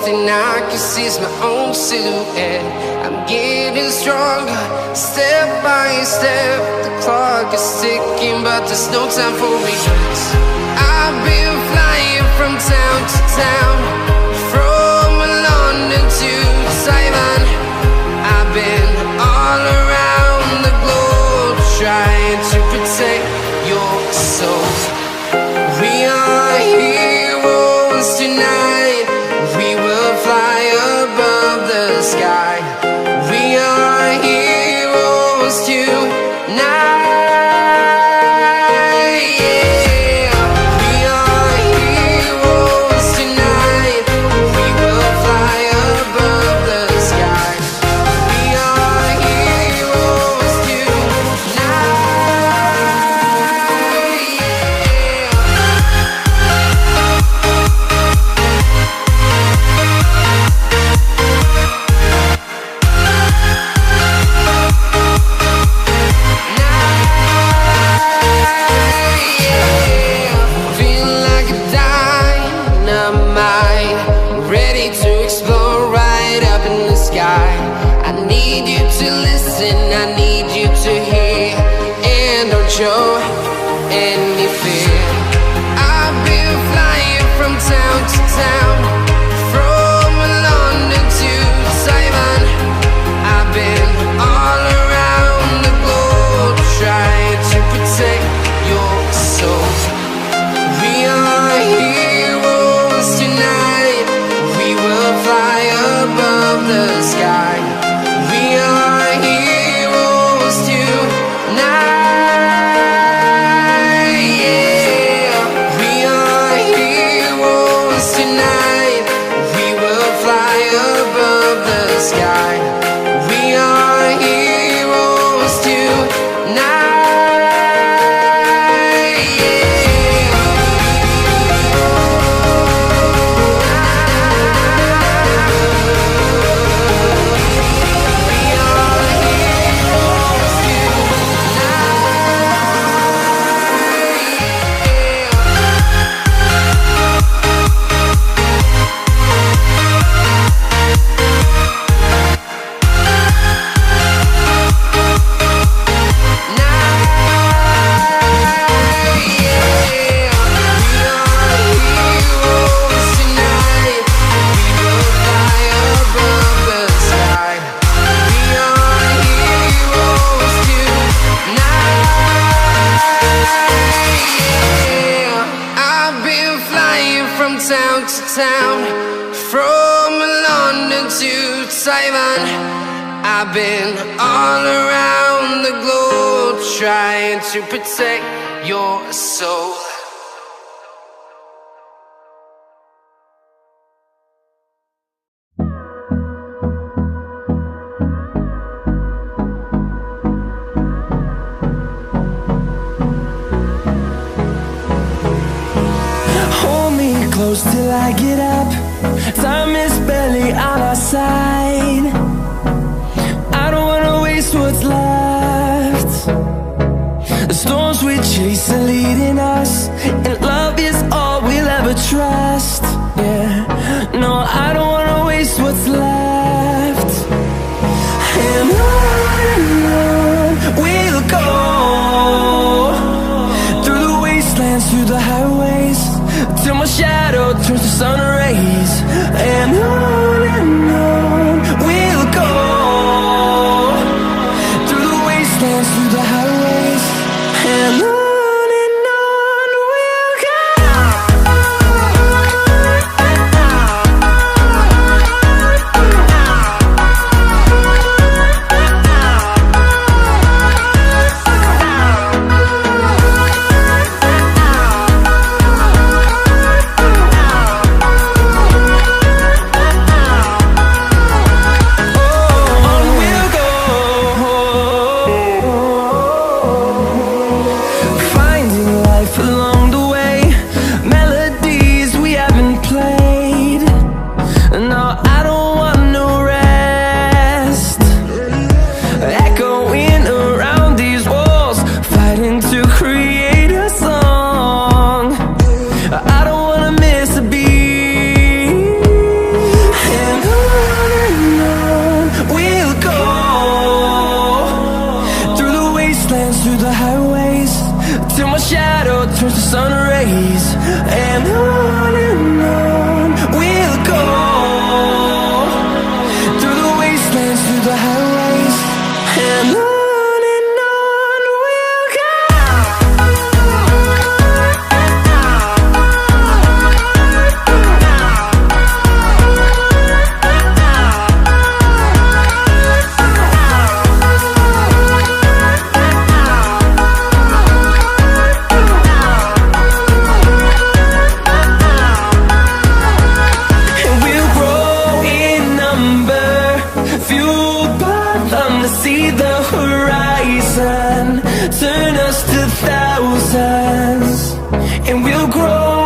thing I can see is my own silhouette. I'm getting stronger, step by step. The clock is ticking, but there's no time for regrets. I've been flying from town to town, from London to Taiwan. I've been all around the globe, trying to protect your soul. We are heroes tonight. We will fly above the sky. We are heroes tonight. Show any fear. I've been flying from town to town, from London to Taiwan. I've been all around the globe, trying to protect your soul. We are heroes tonight. We will fly above the sky. We are heroes tonight. Town to town, from London to Taiwan. I've been all around the globe, trying to protect your soul. Close till I get up. Time is barely on our side. I don't wanna waste what's left. The storms we chase are leading us, and love is all we'll ever trust. Yeah, no, I don't wanna waste what's left. And on we'll go, through the wastelands, through the highways, till my shadow turns to sun rays. And on we'll go, through the wastelands, through the highways. And on we'll go. turns to sun rays, and on we'll go, through the wastelands, through the highways, and on we'll go. See the horizon, turn us to thousands, and we'll grow